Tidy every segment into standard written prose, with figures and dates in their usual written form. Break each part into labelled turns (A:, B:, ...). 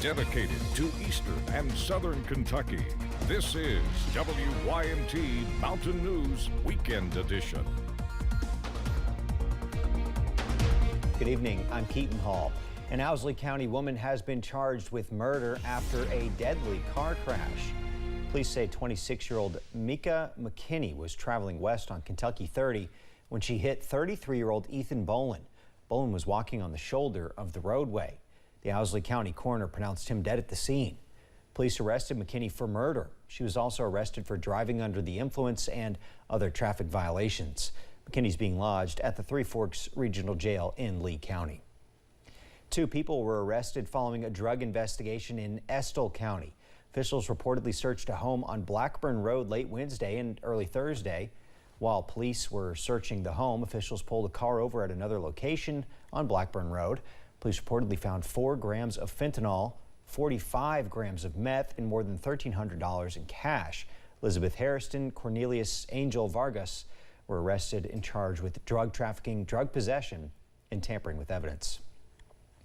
A: dedicated to Eastern and Southern Kentucky. This is WYMT Mountain News Weekend Edition.
B: Good evening, I'm Keaton Hall. An Owsley County woman has been charged with murder after a deadly car crash. Police say 26-year-old Mika McKinney was traveling west on Kentucky 30 when she hit 33-year-old Ethan Bolin. Bolin was walking on the shoulder of the roadway. The Owsley County coroner pronounced him dead at the scene. Police arrested McKinney for murder. She was also arrested for driving under the influence and other traffic violations. McKinney's being lodged at the Three Forks Regional Jail in Lee County. 2 people were arrested following a drug investigation in Estill County. Officials reportedly searched a home on Blackburn Road late Wednesday and early Thursday. While police were searching the home, officials pulled a car over at another location on Blackburn Road. Police reportedly found 4 grams of fentanyl, 45 grams of meth, and more than $1,300 in cash. Elizabeth Harrison, Cornelius Angel Vargas were arrested and charged with drug trafficking, drug possession, and tampering with evidence.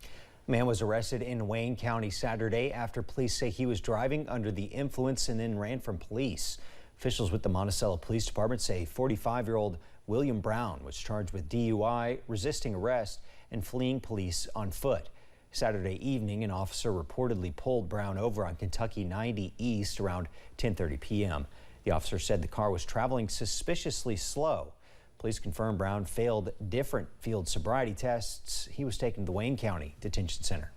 B: A man was arrested in Wayne County Saturday after police say he was driving under the influence and then ran from police. Officials with the Monticello Police Department say 45-year-old William Brown was charged with DUI, resisting arrest, and fleeing police on foot. Saturday evening, an officer reportedly pulled Brown over on Kentucky 90 East around 10:30 p.m. The officer said the car was traveling suspiciously slow. Police confirmed Brown failed different field sobriety tests. He was taken to the Wayne County Detention Center.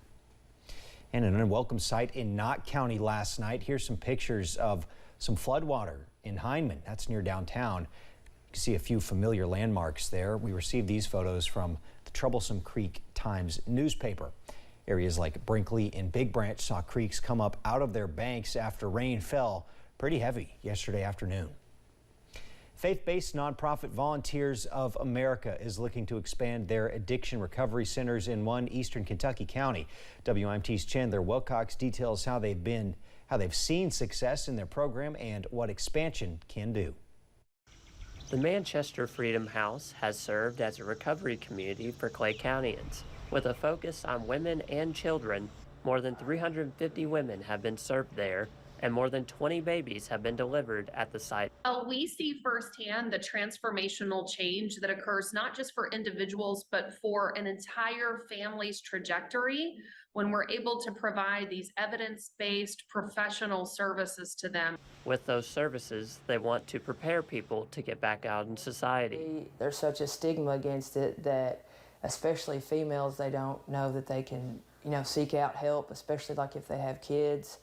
B: And an unwelcome sight in Knott County last night. Here's some pictures of some floodwater in Hindman. That's near downtown. You can see a few familiar landmarks there. We received these photos from the Troublesome Creek Times newspaper. Areas like Brinkley and Big Branch saw creeks come up out of their banks after rain fell pretty heavy yesterday afternoon. Faith-based nonprofit Volunteers of America is looking to expand their addiction recovery centers in one eastern Kentucky county. WYMT's Chandler Wilcox details how they've seen success in their program and what expansion can do.
C: The Manchester Freedom House has served as a recovery community for Clay Countyans. With a focus on women and children, more than 350 women have been served there, and more than 20 babies have been delivered at the site.
D: We see firsthand the transformational change that occurs not just for individuals, but for an entire family's trajectory when we're able to provide these evidence-based professional services to them.
C: With those services, they want to prepare people to get back out in society.
E: There's such a stigma against it that especially females, they don't know that they can, seek out help, especially like if they have kids.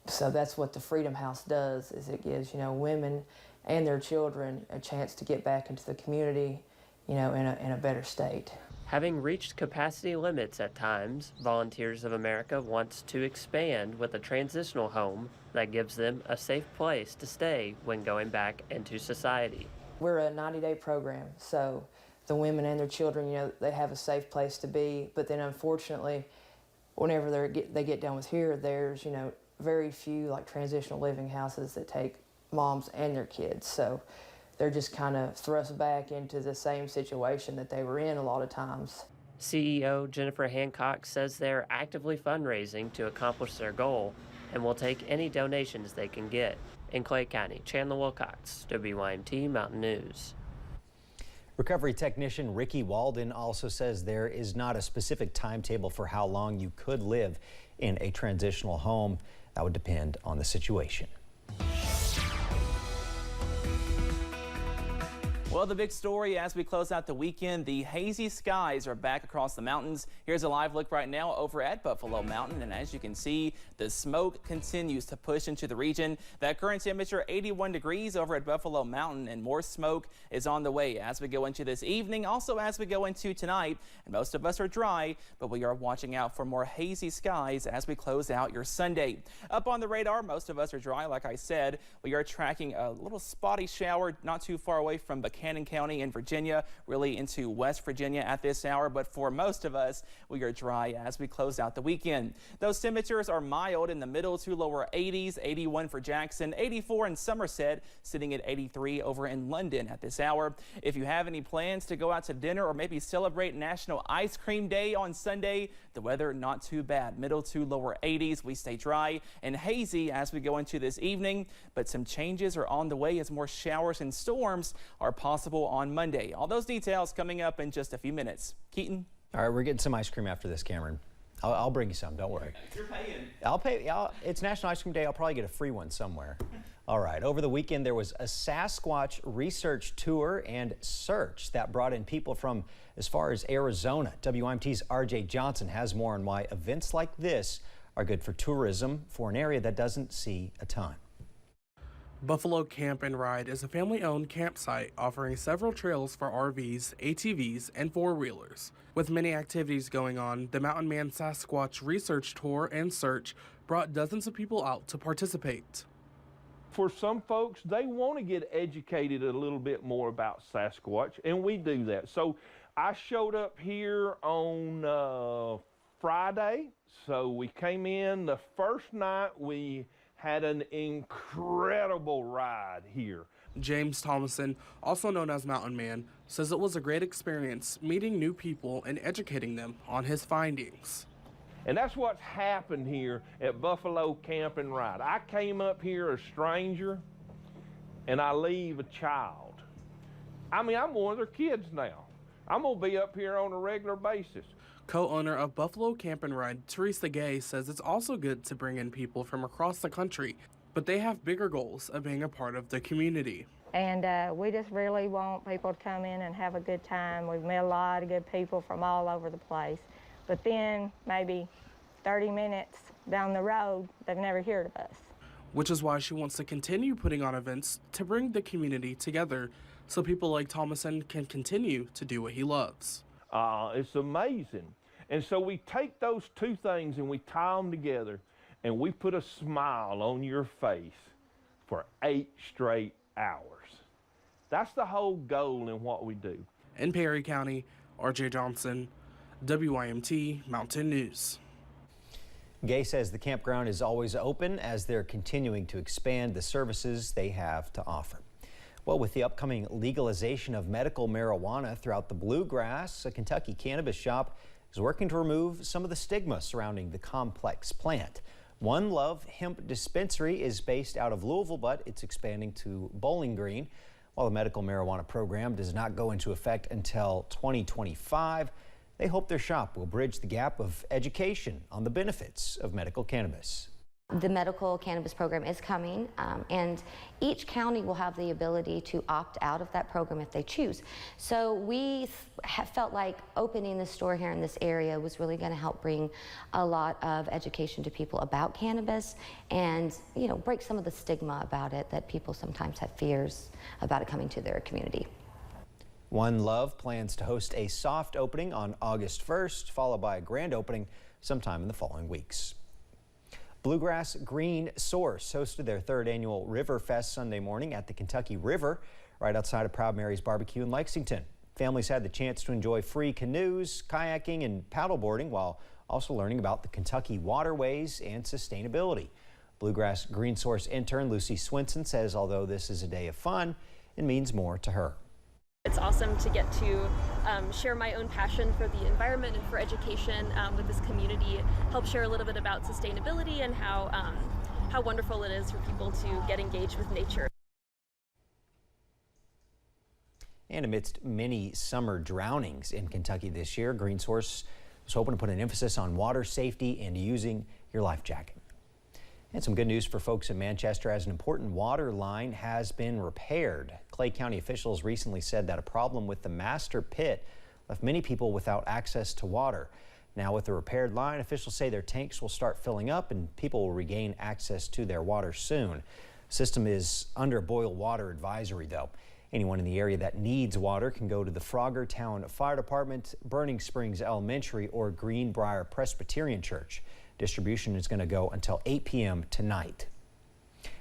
E: So that's what the Freedom House does, is it gives, women and their children a chance to get back into the community, in a better state.
C: Having reached capacity limits at times, Volunteers of America wants to expand with a transitional home that gives them a safe place to stay when going back into society.
E: We're a 90-day program, so the women and their children, they have a safe place to be, but then unfortunately, whenever they get done with here, there's, very few like transitional living houses that take moms and their kids. So they're just kind of thrust back into the same situation that they were in a lot of times.
C: CEO Jennifer Hancock says they're actively fundraising to accomplish their goal and will take any donations they can get. In Clay County, Chandler Wilcox, WYMT Mountain News.
B: Recovery technician Ricky Walden also says there is not a specific timetable for how long you could live in a transitional home. That would depend on the situation.
F: Well, the big story as we close out the weekend, the hazy skies are back across the mountains. Here's a live look right now over at Buffalo Mountain, and as you can see, the smoke continues to push into the region. That current temperature 81 degrees over at Buffalo Mountain, and more smoke is on the way as we go into this evening, also as we go into tonight. And most of us are dry, but we are watching out for more hazy skies as we close out your Sunday. Up on the radar, most of us are dry, like I said. We are tracking a little spotty shower not too far away from Buchanan Buchanan County in Virginia, really into West Virginia at this hour. But for most of us, we are dry as we close out the weekend. Those temperatures are mild in the middle to lower 80s, 81 for Jackson, 84 in Somerset, sitting at 83 over in London at this hour. If you have any plans to go out to dinner or maybe celebrate National Ice Cream Day on Sunday, the weather not too bad. Middle to lower 80s. We stay dry and hazy as we go into this evening, but some changes are on the way as more showers and storms are possible on Monday. All those details coming up in just a few minutes. Keaton?
B: All right, we're getting some ice cream after this, Cameron. I'll bring you some, don't worry.
F: You're paying.
B: I'll pay. It's National Ice Cream Day. I'll probably get a free one somewhere. All right, over the weekend there was a Sasquatch research tour and search that brought in people from as far as Arizona. WYMT's RJ Johnson has more on why events like this are good for tourism for an area that doesn't see a ton.
G: Buffalo Camp and Ride is a family-owned campsite offering several trails for RVs, ATVs, and four-wheelers. With many activities going on, the Mountain Man Sasquatch research tour and search brought dozens of people out to participate.
H: For some folks, they want to get educated a little bit more about Sasquatch, and we do that. So I showed up here on Friday. So we came in the first night. We had an incredible ride here.
G: James Thomason, also known as Mountain Man, says it was a great experience meeting new people and educating them on his findings.
H: And that's what's happened here at Buffalo Camp and Ride. I came up here a stranger, and I leave a child. I mean, I'm one of their kids now. I'm gonna be up here on a regular basis.
G: Co-owner of Buffalo Camp and Ride, Teresa Gay, says it's also good to bring in people from across the country, but they have bigger goals of being a part of the community.
I: And we just really want people to come in and have a good time. We've met a lot of good people from all over the place. But then maybe 30 minutes down the road, they've never heard of us.
G: Which is why she wants to continue putting on events to bring the community together so people like Thomason can continue to do what he loves.
H: It's amazing. And so we take those two things and we tie them together, and we put a smile on your face for 8 straight hours. That's the whole goal in what we do.
G: In Perry County, RJ Johnson, WYMT Mountain News.
B: Gay says the campground is always open as they're continuing to expand the services they have to offer. Well, with the upcoming legalization of medical marijuana throughout the Bluegrass, a Kentucky cannabis shop is working to remove some of the stigma surrounding the complex plant. One Love Hemp Dispensary is based out of Louisville, but it's expanding to Bowling Green. While the medical marijuana program does not go into effect until 2025, they hope their shop will bridge the gap of education on the benefits of medical cannabis.
J: The medical cannabis program is coming, and each county will have the ability to opt out of that program if they choose. So we felt like opening the store here in this area was really going to help bring a lot of education to people about cannabis and, you know, break some of the stigma about it that people sometimes have fears about it coming to their community.
B: One Love plans to host a soft opening on August 1st, followed by a grand opening sometime in the following weeks. Bluegrass Green Source hosted their 3rd annual River Fest Sunday morning at the Kentucky River, right outside of Proud Mary's Barbecue in Lexington. Families had the chance to enjoy free canoes, kayaking, and paddleboarding while also learning about the Kentucky waterways and sustainability. Bluegrass Green Source intern Lucy Swinson says although this is a day of fun, it means more to her.
K: It's awesome to get to share my own passion for the environment and for education with this community, help share a little bit about sustainability and how wonderful it is for people to get engaged with nature.
B: And amidst many summer drownings in Kentucky this year, Green Source was hoping to put an emphasis on water safety and using your life jacket. And some good news for folks in Manchester as an important water line has been repaired. Clay County officials recently said that a problem with the master pit left many people without access to water. Now with the repaired line, officials say their tanks will start filling up and people will regain access to their water soon. The system is under boil water advisory though. Anyone in the area that needs water can go to the Froggertown Fire Department, Burning Springs Elementary, or Greenbrier Presbyterian Church. Distribution is going to go until 8 p.m. tonight.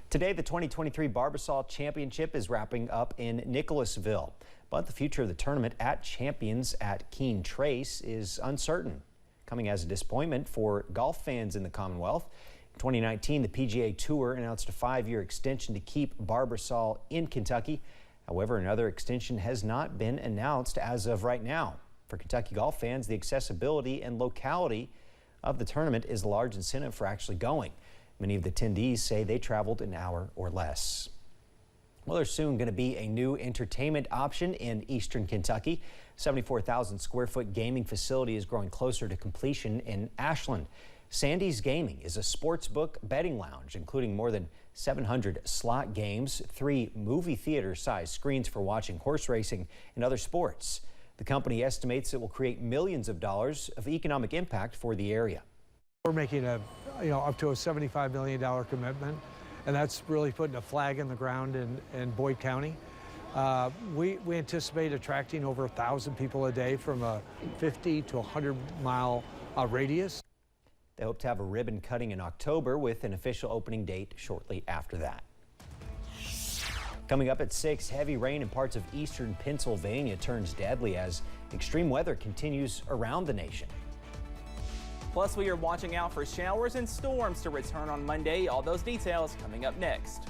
B: Today, the 2023 Barbasol Championship is wrapping up in Nicholasville. But the future of the tournament at Champions at Keene Trace is uncertain, coming as a disappointment for golf fans in the Commonwealth. In 2019, the PGA Tour announced a 5-year extension to keep Barbasol in Kentucky. However, another extension has not been announced as of right now. For Kentucky golf fans, the accessibility and locality of the tournament is a large incentive for actually going. Many of the attendees say they traveled an hour or less. Well, there's soon going to be a new entertainment option in eastern Kentucky. 74,000 square foot gaming facility is growing closer to completion in Ashland. Sandy's Gaming is a sportsbook betting lounge, including more than 700 slot games, 3 movie theater-sized screens for watching horse racing and other sports. The company estimates it will create millions of dollars of economic impact for the area.
L: We're making up to a $75 million commitment, and that's really putting a flag in the ground in Boyd County. We anticipate attracting over 1,000 people a day from a 50 to 100 mile radius.
B: They hope to have a ribbon cutting in October with an official opening date shortly after that. Coming up at 6, heavy rain in parts of eastern Pennsylvania turns deadly as extreme weather continues around the nation.
F: Plus, we are watching out for showers and storms to return on Monday. All those details coming up next.